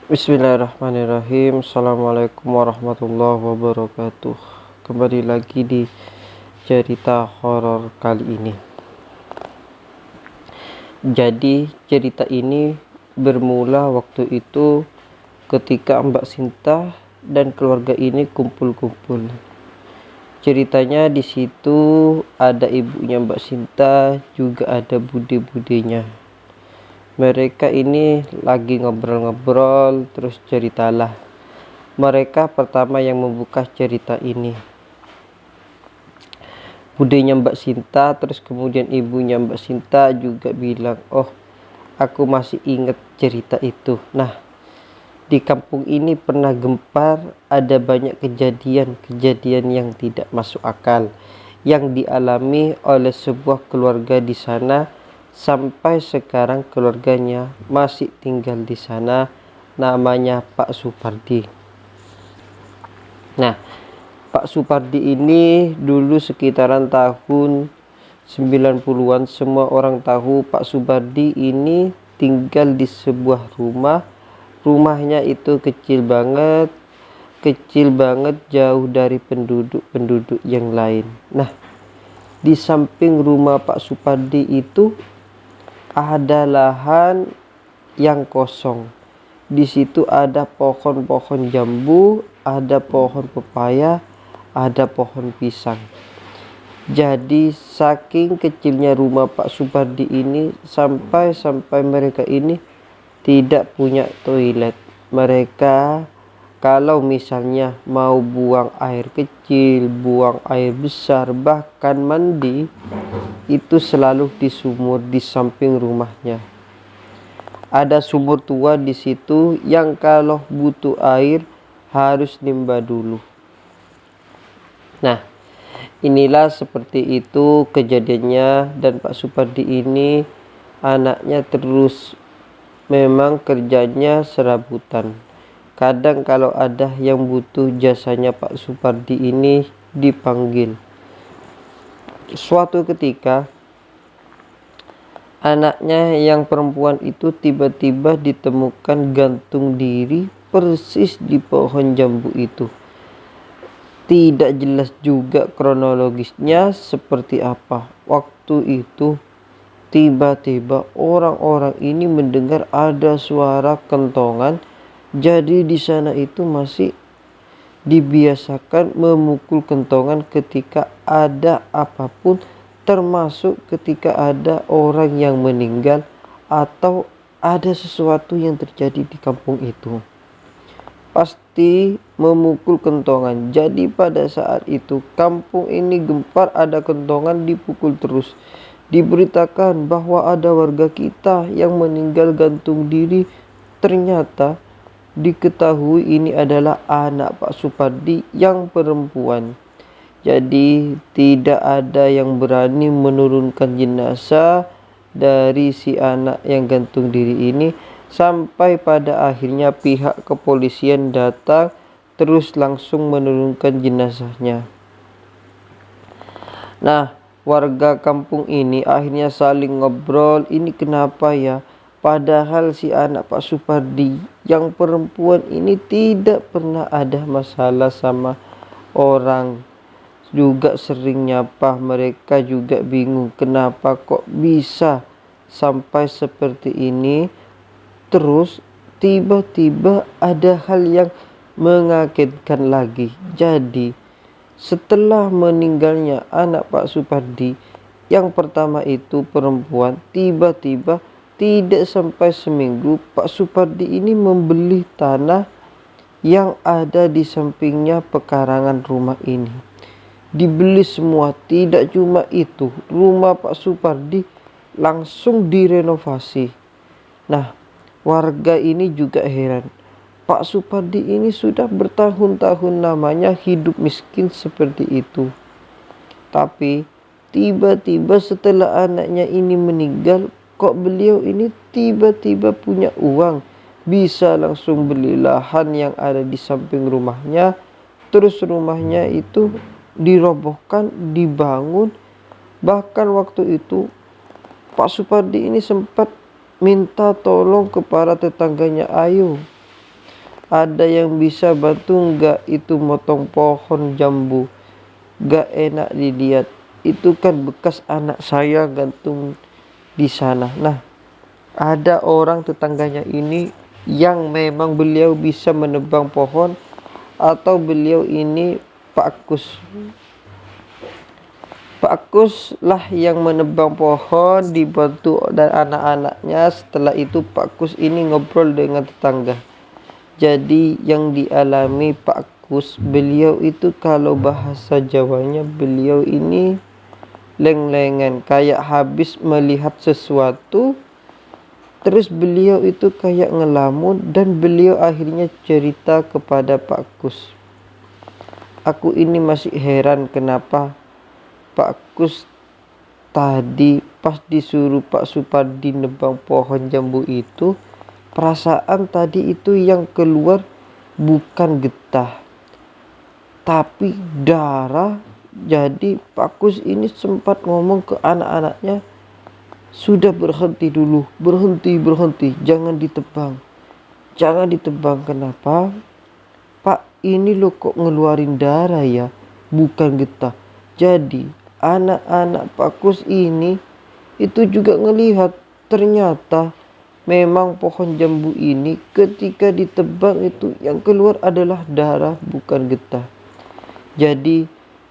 Bismillahirrahmanirrahim. Assalamualaikum warahmatullahi wabarakatuh. Kembali lagi di cerita horor kali ini. Jadi cerita ini bermula waktu itu ketika Mbak Sinta dan keluarga ini kumpul-kumpul. Ceritanya di situ ada ibunya Mbak Sinta, juga ada bude-budenya. Mereka ini lagi ngobrol-ngobrol, terus ceritalah. Mereka pertama yang membuka cerita ini. Budenya Mbak Sinta, terus kemudian ibunya Mbak Sinta juga bilang, "Oh, aku masih ingat cerita itu. Nah, di kampung ini pernah gempar, ada banyak kejadian-kejadian yang tidak masuk akal yang dialami oleh sebuah keluarga di sana. Sampai sekarang keluarganya masih tinggal di sana, namanya Pak Supardi." Nah, Pak Supardi ini dulu sekitaran tahun 90-an, semua orang tahu Pak Supardi ini tinggal di sebuah rumah. Rumahnya itu kecil banget jauh dari penduduk-penduduk yang lain. Nah, di samping rumah Pak Supardi itu ada lahan yang kosong. Di situ ada pohon-pohon jambu, ada pohon pepaya, ada pohon pisang. Jadi saking kecilnya rumah Pak Supardi ini sampai mereka ini tidak punya toilet. Mereka kalau misalnya mau buang air kecil, buang air besar, bahkan mandi, itu selalu di sumur di samping rumahnya. Ada sumur tua di situ yang kalau butuh air harus nimba dulu. Nah, inilah seperti itu kejadiannya, dan Pak Supardi ini anaknya terus memang kerjanya serabutan. Kadang kalau ada yang butuh jasanya Pak Supardi ini dipanggil. Suatu ketika anaknya yang perempuan itu tiba-tiba ditemukan gantung diri persis di pohon jambu itu. Tidak jelas juga kronologisnya seperti apa. Waktu itu tiba-tiba orang-orang ini mendengar ada suara kentongan. Jadi di sana itu masih dibiasakan memukul kentongan ketika ada apapun, termasuk ketika ada orang yang meninggal atau ada sesuatu yang terjadi di kampung itu. Pasti memukul kentongan. Jadi pada saat itu kampung ini gempar, ada kentongan dipukul terus. Diberitakan bahwa ada warga kita yang meninggal gantung diri. Ternyata diketahui ini adalah anak Pak Supardi yang perempuan. Jadi tidak ada yang berani menurunkan jenazah dari si anak yang gantung diri ini, sampai pada akhirnya pihak kepolisian datang terus langsung menurunkan jenazahnya. Nah, warga kampung ini akhirnya saling ngobrol, ini kenapa ya? Padahal si anak Pak Supardi yang perempuan ini tidak pernah ada masalah sama orang. Juga sering nyapa, mereka juga bingung kenapa kok bisa sampai seperti ini. Terus tiba-tiba ada hal yang mengagetkan lagi. Jadi setelah meninggalnya anak Pak Supardi yang pertama itu perempuan, tiba-tiba tidak sampai seminggu Pak Supardi ini membeli tanah yang ada di sampingnya pekarangan rumah ini. Dibeli semua. Tidak cuma itu, rumah Pak Supardi langsung direnovasi. Nah, warga ini juga heran. Pak Supardi ini sudah bertahun-tahun namanya hidup miskin seperti itu. Tapi tiba-tiba setelah anaknya ini meninggal, kok beliau ini tiba-tiba punya uang, bisa langsung beli lahan yang ada di samping rumahnya. Terus rumahnya itu dirobohkan, dibangun. Bahkan waktu itu Pak Supardi ini sempat minta tolong kepada tetangganya, ayo Ada yang bisa bantu nggak itu motong pohon jambu? Gak enak dilihat. Itu kan bekas anak saya gantung di sana. Nah, ada orang tetangganya ini yang memang beliau bisa menebang pohon, atau beliau ini Pak Kus. Pak Kus lah yang menebang pohon dibantu dan anak-anaknya. Setelah itu Pak Kus ini ngobrol dengan tetangga. Jadi yang dialami Pak Kus, beliau itu kalau bahasa Jawanya beliau ini leng-lengan, kayak habis melihat sesuatu. Terus beliau itu kayak ngelamun dan beliau akhirnya cerita kepada Pak Kus. Aku ini masih heran kenapa Pak Kus tadi pas disuruh Pak Supardi nebang pohon jambu itu, perasaan tadi itu yang keluar bukan getah tapi darah. Jadi Pak Kus ini sempat ngomong ke anak-anaknya, sudah berhenti dulu, berhenti, jangan ditebang. Kenapa? Pak, ini lo kok ngeluarin darah ya, bukan getah. Jadi anak-anak Pak Kus ini itu juga ngelihat ternyata memang pohon jambu ini ketika ditebang itu yang keluar adalah darah, bukan getah. Jadi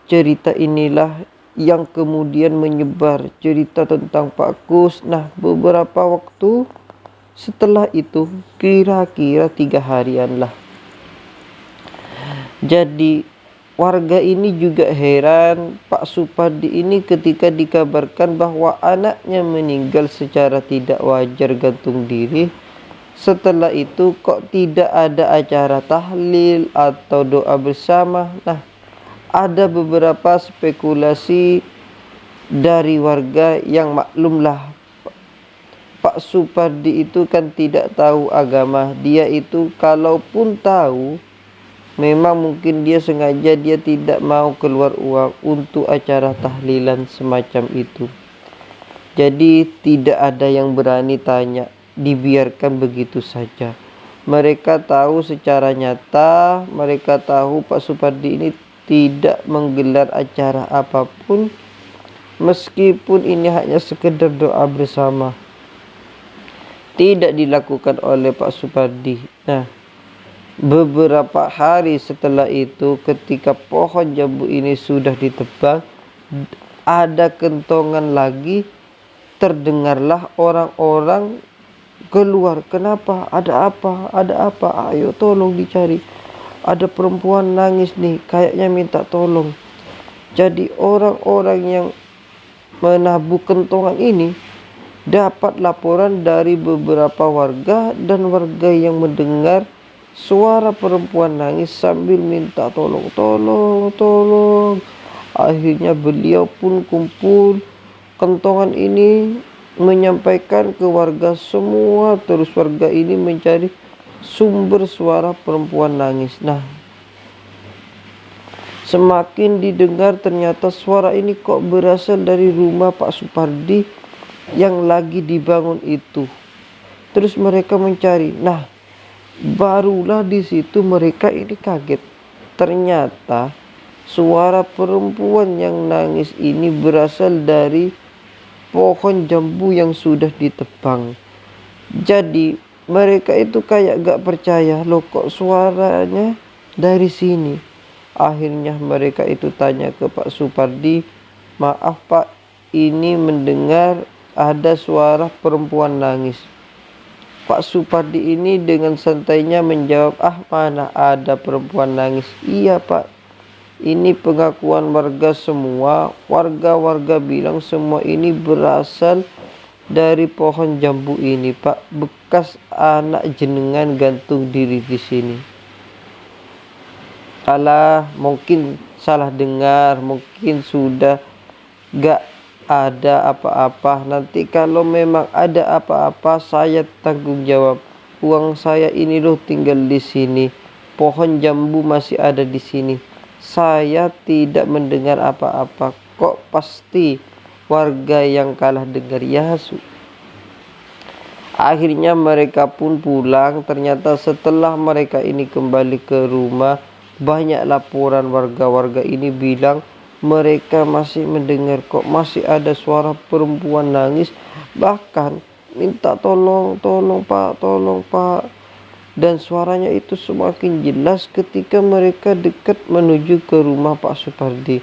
cerita inilah yang kemudian menyebar, cerita tentang Pak Kus. Nah, beberapa waktu setelah itu, kira-kira 3 harian lah. Jadi warga ini juga heran, Pak Supardi ini ketika dikabarkan bahwa anaknya meninggal secara tidak wajar gantung diri. Setelah itu kok tidak ada acara tahlil atau doa bersama. Nah, ada beberapa spekulasi dari warga yang maklumlah Pak Supardi itu kan tidak tahu agama. Dia itu kalaupun tahu, memang mungkin dia sengaja dia tidak mau keluar uang untuk acara tahlilan semacam itu. Jadi tidak ada yang berani tanya, dibiarkan begitu saja. Mereka tahu secara nyata, mereka tahu Pak Supardi ini tidak menggelar acara apapun, meskipun ini hanya sekedar doa bersama. Tidak dilakukan oleh Pak Supardi. Nah, beberapa hari setelah itu, ketika pohon jambu ini sudah ditebang, ada kentongan lagi. Terdengarlah orang-orang keluar. Kenapa? Ada apa? Ada apa? Ayo tolong dicari. Ada perempuan nangis nih, kayaknya minta tolong. Jadi orang-orang yang menabuh kentongan ini dapat laporan dari beberapa warga, dan warga yang mendengar suara perempuan nangis sambil minta tolong. Akhirnya beliau pun kumpul kentongan ini, menyampaikan ke warga semua. Terus warga ini mencari sumber suara perempuan nangis. Nah, semakin didengar ternyata suara ini kok berasal dari rumah Pak Supardi yang lagi dibangun itu. Terus mereka mencari. Nah, barulah di situ mereka ini kaget. Ternyata suara perempuan yang nangis ini berasal dari pohon jambu yang sudah ditebang. Jadi mereka itu kayak gak percaya, loh kok suaranya dari sini. Akhirnya mereka itu tanya ke Pak Supardi, maaf Pak, ini mendengar ada suara perempuan nangis. Pak Supardi ini dengan santainya menjawab, mana ada perempuan nangis. Iya Pak, ini pengakuan warga semua. Warga-warga bilang semua ini berasal dari pohon jambu ini Pak. Bekas anak jenengan gantung diri di sini. Alah, mungkin salah dengar, mungkin sudah gak ada apa-apa. Nanti kalau memang ada apa-apa, saya tanggung jawab. Uang saya ini loh tinggal di sini. Pohon jambu masih ada di sini. Saya tidak mendengar apa-apa. Kok pasti warga yang kalah dengar ya. Akhirnya mereka pun pulang. Ternyata setelah mereka ini kembali ke rumah, banyak laporan warga-warga ini bilang mereka masih mendengar kok masih ada suara perempuan nangis, bahkan minta tolong, tolong pak, tolong pak. Dan suaranya itu semakin jelas ketika mereka dekat menuju ke rumah Pak Supardi.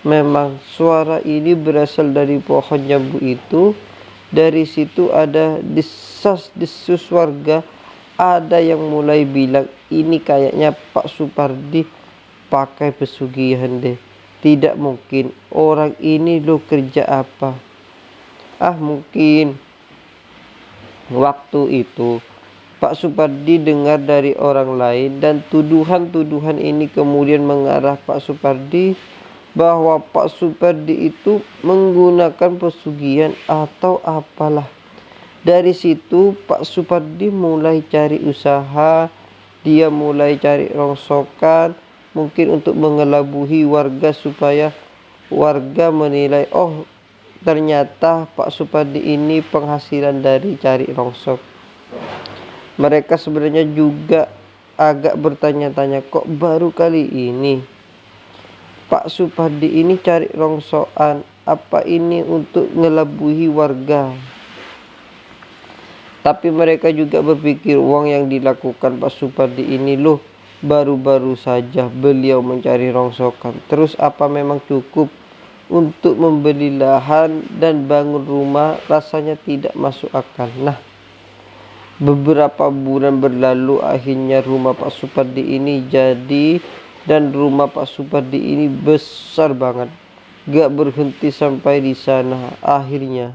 Memang suara ini berasal dari pohon jambu itu. Dari situ ada desas-desus warga. Ada yang mulai bilang ini kayaknya Pak Supardi pakai pesugihan deh. Tidak mungkin, orang ini lo kerja apa? Mungkin waktu itu Pak Supardi dengar dari orang lain dan tuduhan-tuduhan ini kemudian mengarah Pak Supardi bahwa Pak Supardi itu menggunakan pesugihan atau apalah. Dari situ Pak Supardi mulai cari usaha, dia mulai cari rongsokan mungkin untuk mengelabuhi warga supaya warga menilai oh ternyata Pak Supardi ini penghasilan dari cari rongsok. Mereka sebenarnya juga agak bertanya-tanya kok baru kali ini Pak Supardi ini cari rongsokan, apa ini untuk ngelabuhi warga? Tapi mereka juga berpikir uang yang dilakukan Pak Supardi ini loh baru-baru saja beliau mencari rongsokan. Terus apa memang cukup untuk membeli lahan dan bangun rumah? Rasanya tidak masuk akal. Nah, beberapa bulan berlalu, akhirnya rumah Pak Supardi ini jadi, dan rumah Pak Supardi ini besar banget. Gak berhenti sampai di sana. Akhirnya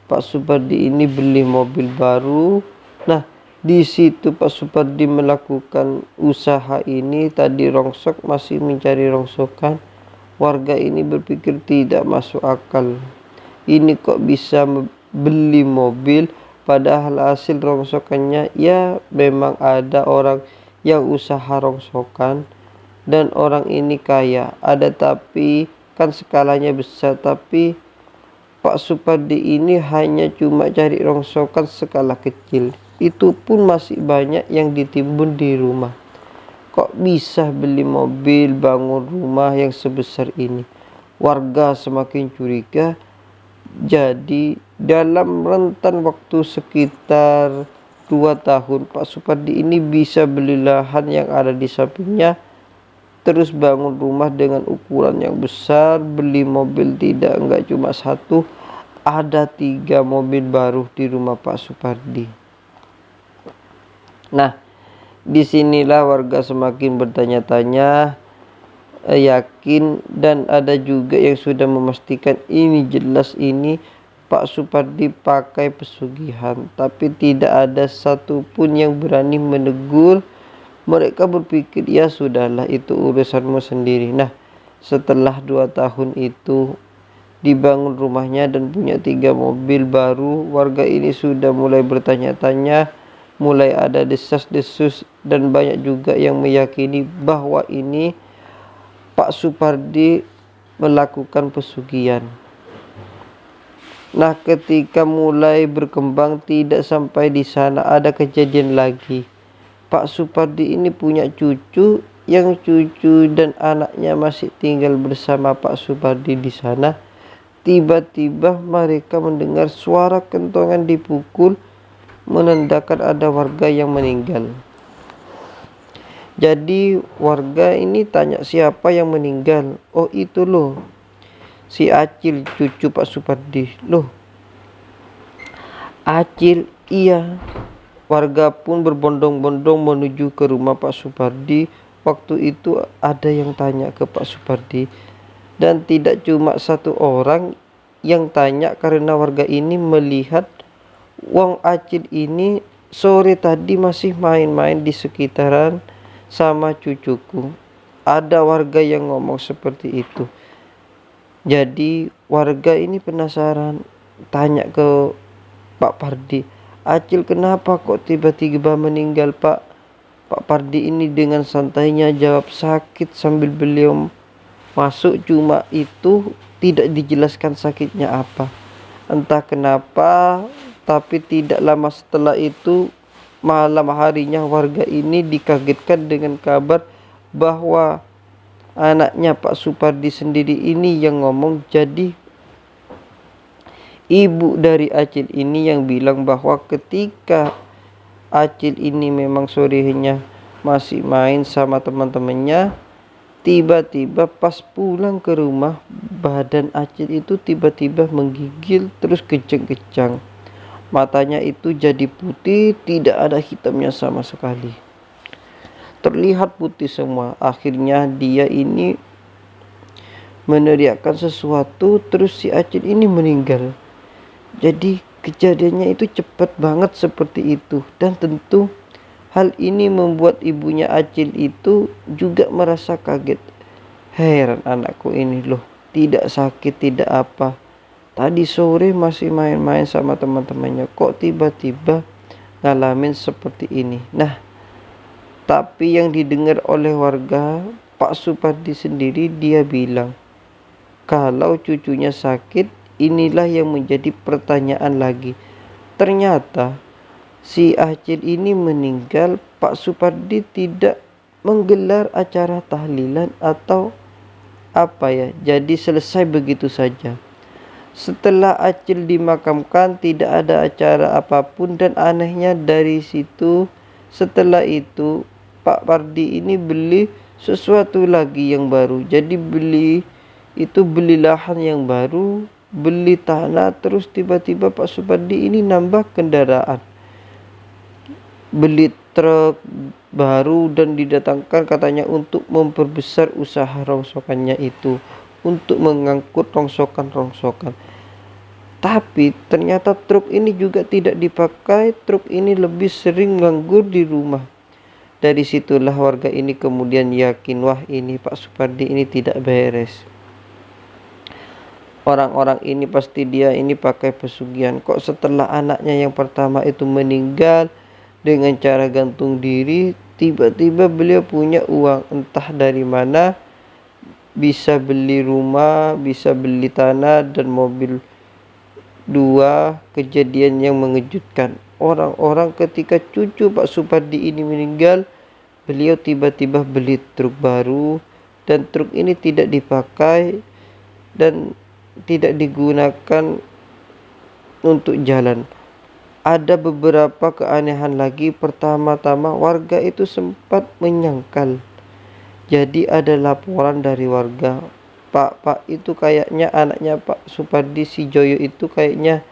Pak Supardi ini beli mobil baru. Nah, di situ Pak Supardi melakukan usaha ini. Tadi rongsok masih mencari rongsokan. Warga ini berpikir tidak masuk akal. Ini kok bisa beli mobil? Padahal hasil rongsokannya ya memang ada orang yang usaha rongsokan dan orang ini kaya. Ada tapi kan skalanya besar, tapi Pak Supardi ini hanya cuma cari rongsokan skala kecil. Itu pun masih banyak yang ditimbun di rumah. Kok bisa beli mobil, bangun rumah yang sebesar ini? Warga semakin curiga. Jadi dalam rentan waktu sekitar 2 tahun Pak Supardi ini bisa beli lahan yang ada di sampingnya, terus bangun rumah dengan ukuran yang besar, beli mobil enggak cuma satu, ada 3 mobil baru di rumah Pak Supardi. Nah, disinilah warga semakin bertanya-tanya, yakin, dan ada juga yang sudah memastikan ini jelas ini Pak Supardi pakai pesugihan. Tapi tidak ada satupun yang berani menegur. Mereka berpikir ya sudahlah, itu urusanmu sendiri. Nah, setelah 2 tahun itu dibangun rumahnya dan punya 3 mobil baru, warga ini sudah mulai bertanya-tanya, mulai ada desas-desus, dan banyak juga yang meyakini bahwa ini Pak Supardi melakukan pesugihan. Nah, ketika mulai berkembang, tidak sampai di sana ada kejadian lagi. Pak Supardi ini punya cucu, yang cucu dan anaknya masih tinggal bersama Pak Supardi di sana. Tiba-tiba mereka mendengar suara kentongan dipukul, menandakan ada warga yang meninggal. Jadi warga ini tanya siapa yang meninggal. Oh itu loh, si Acil, cucu Pak Supardi. Loh, Acil? Iya. Warga pun berbondong-bondong menuju ke rumah Pak Supardi. Waktu itu ada yang tanya ke Pak Supardi, dan tidak cuma satu orang yang tanya, karena warga ini melihat Wong Acil ini sore tadi masih main-main di sekitaran sama cucuku. Ada warga yang ngomong seperti itu. Jadi warga ini penasaran, tanya ke Pak Pardi, Acil kenapa kok tiba-tiba meninggal Pak? Pak Pardi ini dengan santainya jawab sakit sambil beliau masuk. Cuma itu, tidak dijelaskan sakitnya apa. Entah kenapa Tetapi tidak lama setelah itu, malam harinya warga ini dikagetkan dengan kabar bahwa anaknya Pak Supardi sendiri ini yang ngomong. Jadi ibu dari Acil ini yang bilang bahwa ketika Acil ini memang sorenya masih main sama teman-temannya, tiba-tiba pas pulang ke rumah, badan Acil itu tiba-tiba menggigil terus kejang-kejang. Matanya itu jadi putih, tidak ada hitamnya sama sekali. Terlihat putih semua. Akhirnya dia ini meneriakkan sesuatu, terus si Acil ini meninggal. Jadi kejadiannya itu cepat banget seperti itu. Dan tentu hal ini membuat ibunya Acil itu juga merasa kaget. Heran anakku ini loh, tidak sakit, tidak apa. Tadi sore masih main-main sama teman-temannya, kok tiba-tiba ngalamin seperti ini. Nah, tapi yang didengar oleh warga, Pak Supardi sendiri dia bilang, kalau cucunya sakit, inilah yang menjadi pertanyaan lagi. Ternyata si Acil ini meninggal, Pak Supardi tidak menggelar acara tahlilan atau apa ya. Jadi selesai begitu saja. Setelah Acil dimakamkan tidak ada acara apapun, dan anehnya dari situ setelah itu Pak Pardi ini beli sesuatu lagi yang baru. Jadi beli lahan yang baru, beli tanah, terus tiba-tiba Pak Supardi ini nambah kendaraan, beli truk baru dan didatangkan katanya untuk memperbesar usaha rongsokannya itu, untuk mengangkut rongsokan. Tapi ternyata truk ini juga tidak dipakai, truk ini lebih sering nganggur di rumah. Dari situlah warga ini kemudian yakin, wah ini Pak Supardi ini tidak beres. Orang-orang ini pasti dia ini pakai pesugihan. Kok setelah anaknya yang pertama itu meninggal dengan cara gantung diri, tiba-tiba beliau punya uang entah dari mana, bisa beli rumah, bisa beli tanah dan mobil 2. Kejadian yang mengejutkan, orang-orang ketika cucu Pak Supardi ini meninggal, beliau tiba-tiba beli truk baru, dan truk ini tidak dipakai dan tidak digunakan untuk jalan. Ada beberapa keanehan lagi. Pertama-tama warga itu sempat menyangkal. Jadi ada laporan dari warga, Pak itu kayaknya anaknya Pak Supardi, si Joyo itu kayaknya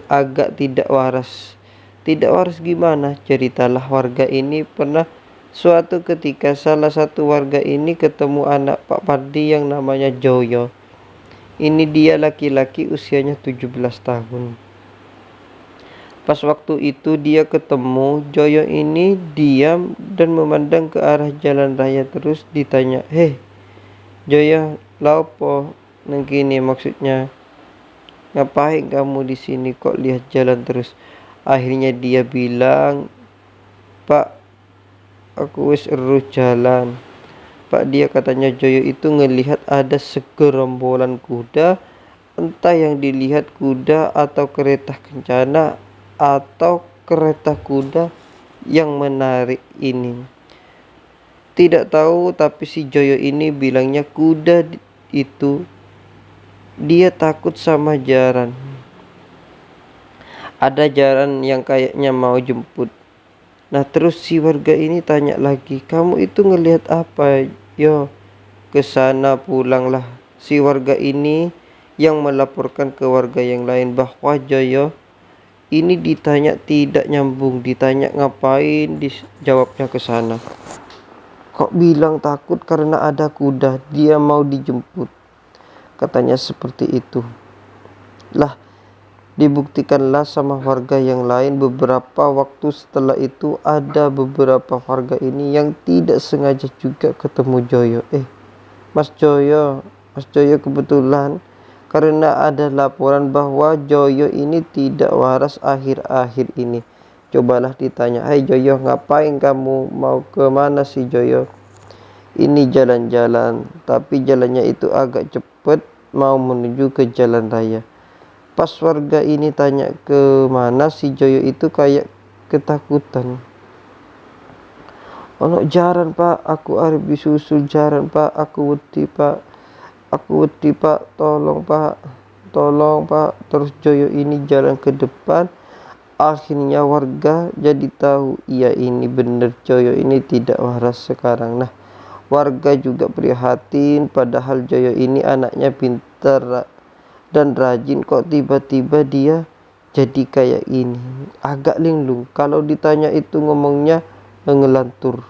agak tidak waras. Tidak waras gimana? Ceritalah warga ini pernah suatu ketika salah satu warga ini ketemu anak Pak Pardi yang namanya Joyo. Ini dia laki-laki usianya 17 tahun. Pas waktu itu dia ketemu, Joyo ini diam dan memandang ke arah jalan raya, terus ditanya, "Hei Joyo, laopo nang kene, maksudnya ngapain kamu di sini, kok lihat jalan terus?" Akhirnya dia bilang, "Pak, aku wis eruh jalan." Pak, dia katanya Joyo itu ngelihat ada segerombolan kuda, entah yang dilihat kuda atau kereta kencana atau kereta kuda yang menarik ini. Tidak tahu, tapi si Joyo ini bilangnya kuda itu dia takut sama jaran. Ada jaran yang kayaknya mau jemput. Nah terus si warga ini tanya lagi, "Kamu itu ngelihat apa?" "Yo, ke sana pulanglah." Si warga ini yang melaporkan ke warga yang lain bahwa Joyo ini ditanya tidak nyambung, ditanya ngapain, dijawabnya ke sana. Kok bilang takut karena ada kuda, dia mau dijemput, katanya seperti itu. Lah, dibuktikanlah sama warga yang lain. Beberapa waktu setelah itu ada beberapa warga ini yang tidak sengaja juga ketemu Joyo. Mas Joyo kebetulan karena ada laporan bahwa Joyo ini tidak waras akhir-akhir ini. Cobalah ditanya, "Hai Joyo, ngapain kamu, mau ke mana sih Joyo?" "Ini jalan-jalan, tapi jalannya itu agak cepat, mau menuju ke jalan raya." Pas warga ini tanya ke mana, si Joyo itu kayak ketakutan. Ono jaran pak, aku arep disusul jaran pak, aku wedi pak, tolong pak, terus Joyo ini jalan ke depan. Akhirnya warga jadi tahu, iya ini bener Joyo ini tidak waras sekarang. Nah, warga juga prihatin, padahal Joyo ini anaknya pintar dan rajin, kok tiba-tiba dia jadi kayak ini. Agak linglung, kalau ditanya itu ngomongnya ngelantur.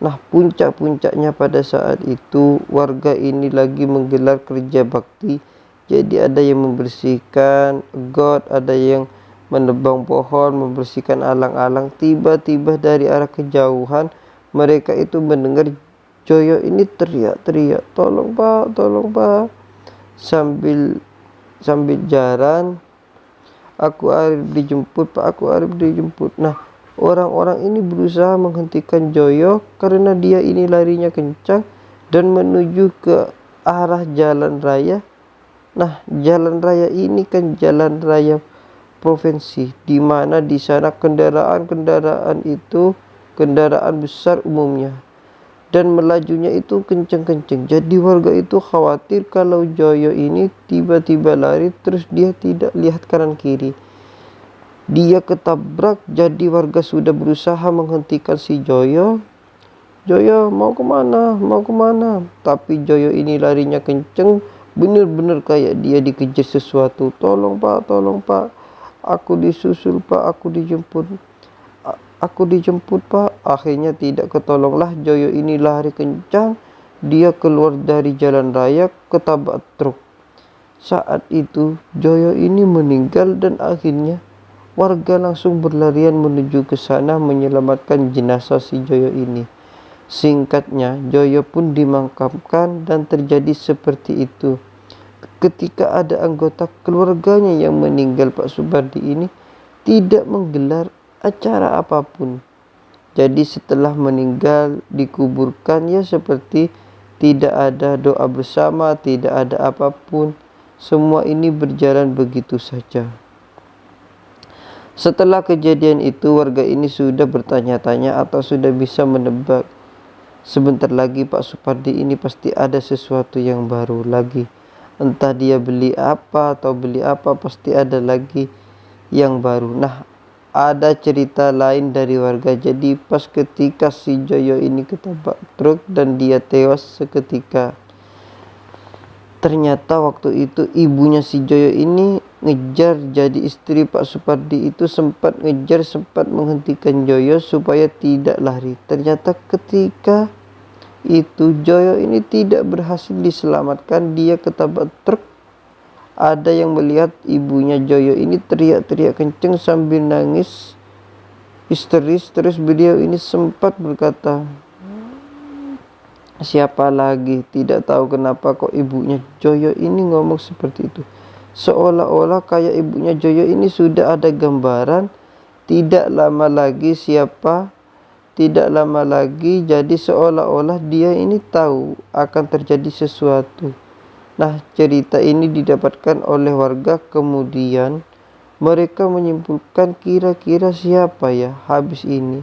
Nah, puncak-puncaknya pada saat itu warga ini lagi menggelar kerja bakti. Jadi ada yang membersihkan got, ada yang menebang pohon, membersihkan alang-alang. Tiba-tiba dari arah kejauhan mereka itu mendengar Joyo ini teriak-teriak, tolong pak, sambil jalan, aku harus dijemput. Nah, orang-orang ini berusaha menghentikan Joyo karena dia ini larinya kencang dan menuju ke arah jalan raya. Nah, jalan raya ini kan jalan raya provinsi, di mana di sana kendaraan itu kendaraan besar umumnya dan melajunya itu kenceng-kenceng. Jadi warga itu khawatir kalau Joyo ini tiba-tiba lari terus dia tidak lihat kanan kiri, dia ketabrak. Jadi warga sudah berusaha menghentikan si Joyo. Joyo mau kemana, tapi Joyo ini larinya kenceng, bener-bener kayak dia dikejar sesuatu. Tolong pak, aku disusul pak, aku dijemput pak. Akhirnya tidak ketolonglah, Joyo ini lari kencang, dia keluar dari jalan raya, ketabrak truk. Saat itu Joyo ini meninggal dan akhirnya warga langsung berlarian menuju ke sana menyelamatkan jenazah si Joyo ini. Singkatnya, Joyo pun dimakamkan dan terjadi seperti itu. Ketika ada anggota keluarganya yang meninggal, Pak Supardi ini tidak menggelar acara apapun. Jadi setelah meninggal dikuburkan ya seperti tidak ada doa bersama, tidak ada apapun. Semua ini berjalan begitu saja. Setelah kejadian itu warga ini sudah bertanya-tanya atau sudah bisa menebak, sebentar lagi Pak Supardi ini pasti ada sesuatu yang baru lagi. Entah dia beli apa atau beli apa, pasti ada lagi yang baru. Nah, ada cerita lain dari warga. Jadi pas ketika si Joyo ini ketabrak truk dan dia tewas seketika, ternyata waktu itu ibunya si Joyo ini ngejar. Jadi istri Pak Supardi itu sempat ngejar, sempat menghentikan Joyo supaya tidak lari. Ternyata ketika itu Joyo ini tidak berhasil diselamatkan, dia ketabrak truk. Ada yang melihat ibunya Joyo ini teriak-teriak kenceng sambil nangis histeris. Terus beliau ini sempat berkata, siapa lagi? Tidak tahu kenapa kok ibunya Joyo ini ngomong seperti itu. Seolah-olah kayak ibunya Joyo ini sudah ada gambaran. Tidak lama lagi jadi seolah-olah dia ini tahu akan terjadi sesuatu. Nah, cerita ini didapatkan oleh warga. Kemudian mereka menyimpulkan kira-kira siapa ya habis ini.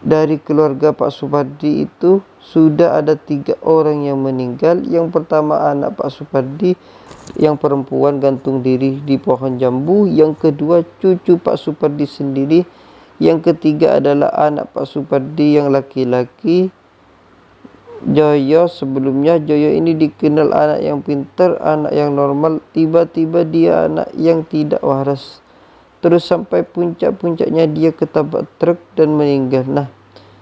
Dari keluarga Pak Supardi itu sudah ada 3 orang yang meninggal. Yang pertama anak Pak Supardi yang perempuan gantung diri di pohon jambu. Yang kedua cucu Pak Supardi sendiri. Yang ketiga adalah anak Pak Supardi yang laki-laki, Joyo. Sebelumnya Joyo ini dikenal anak yang pintar, anak yang normal. Tiba-tiba dia anak yang tidak waras. Terus sampai puncak-puncaknya dia ketabrak truk dan meninggal. Nah,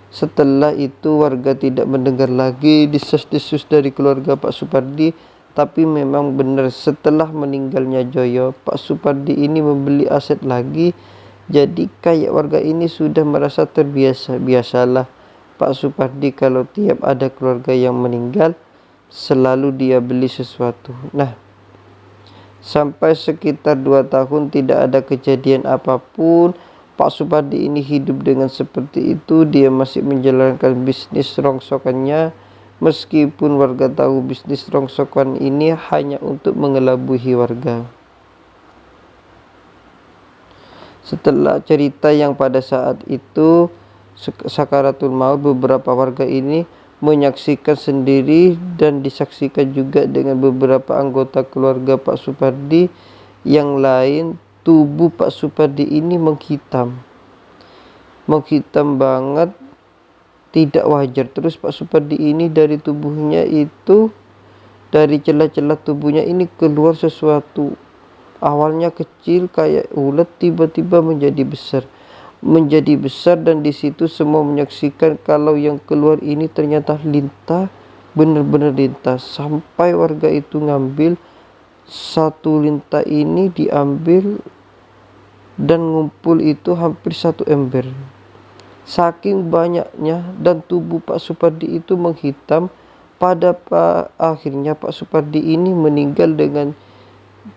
setelah itu warga tidak mendengar lagi desas-desus dari keluarga Pak Supardi. Tapi memang benar, setelah meninggalnya Joyo, Pak Supardi ini membeli aset lagi. Jadi kayak warga ini sudah merasa terbiasa. Biasalah Pak Supardi kalau tiap ada keluarga yang meninggal selalu dia beli sesuatu. Nah, sampai sekitar 2 tahun tidak ada kejadian apapun. Pak Supardi ini hidup dengan seperti itu. Dia masih menjalankan bisnis rongsokannya. Meskipun warga tahu bisnis rongsokan ini hanya untuk mengelabui warga. Setelah cerita yang pada saat itu sakaratul maut, beberapa warga ini menyaksikan sendiri dan disaksikan juga dengan beberapa anggota keluarga Pak Supardi yang lain. Tubuh Pak Supardi ini menghitam banget, tidak wajar. Terus Pak Supardi ini dari tubuhnya itu, dari celah-celah tubuhnya ini keluar sesuatu. Awalnya kecil kayak ulat, tiba-tiba menjadi besar, dan di situ semua menyaksikan kalau yang keluar ini ternyata lintah, benar-benar lintah. Sampai warga itu ngambil satu lintah ini, diambil dan ngumpul itu hampir 1 ember. Saking banyaknya, dan tubuh Pak Supardi itu menghitam. Akhirnya Pak Supardi ini meninggal dengan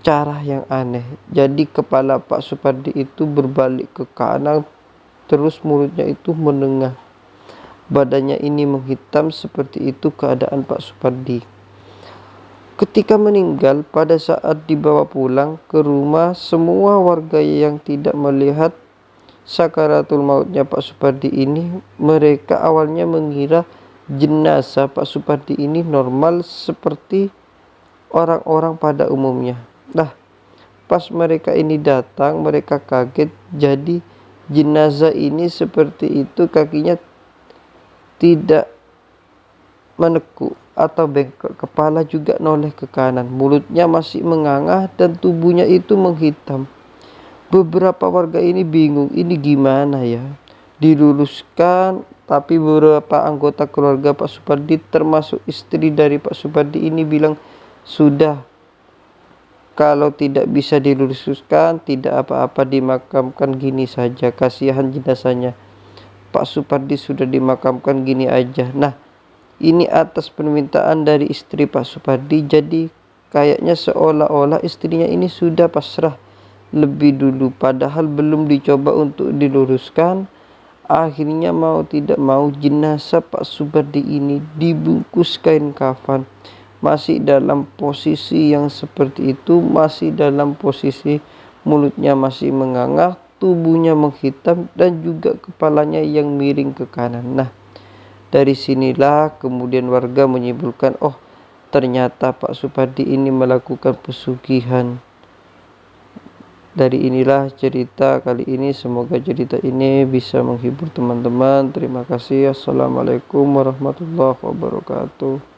cara yang aneh. Jadi kepala Pak Supardi itu berbalik ke kanan, terus mulutnya itu menengah. Badannya ini menghitam, seperti itu keadaan Pak Supardi. Ketika meninggal, pada saat dibawa pulang ke rumah, semua warga yang tidak melihat sakaratul mautnya Pak Supardi ini, mereka awalnya mengira jenazah Pak Supardi ini normal seperti orang-orang pada umumnya. Nah, pas mereka ini datang, mereka kaget. Jadi jenazah ini seperti itu, kakinya tidak menekuk atau bengkok, kepala juga noleh ke kanan, mulutnya masih menganga, dan tubuhnya itu menghitam. Beberapa warga ini bingung, ini gimana ya, diluruskan. Tapi beberapa anggota keluarga Pak Supardi, termasuk istri dari Pak Supardi ini, bilang sudah, kalau tidak bisa diluruskan, tidak apa-apa, dimakamkan gini saja, kasihan jenazahnya. Pak Supardi sudah dimakamkan gini aja. Nah, ini atas permintaan dari istri Pak Supardi. Jadi kayaknya seolah-olah istrinya ini sudah pasrah lebih dulu, padahal belum dicoba untuk diluruskan. Akhirnya mau tidak mau jenazah Pak Supardi ini dibungkus kain kafan, masih dalam posisi yang seperti itu, masih dalam posisi mulutnya masih menganga, tubuhnya menghitam, dan juga kepalanya yang miring ke kanan. Nah, dari sinilah kemudian warga menyimpulkan, oh ternyata Pak Supardi ini melakukan pesugihan. Dari inilah cerita kali ini. Semoga cerita ini bisa menghibur teman-teman. Terima kasih. Assalamualaikum warahmatullahi wabarakatuh.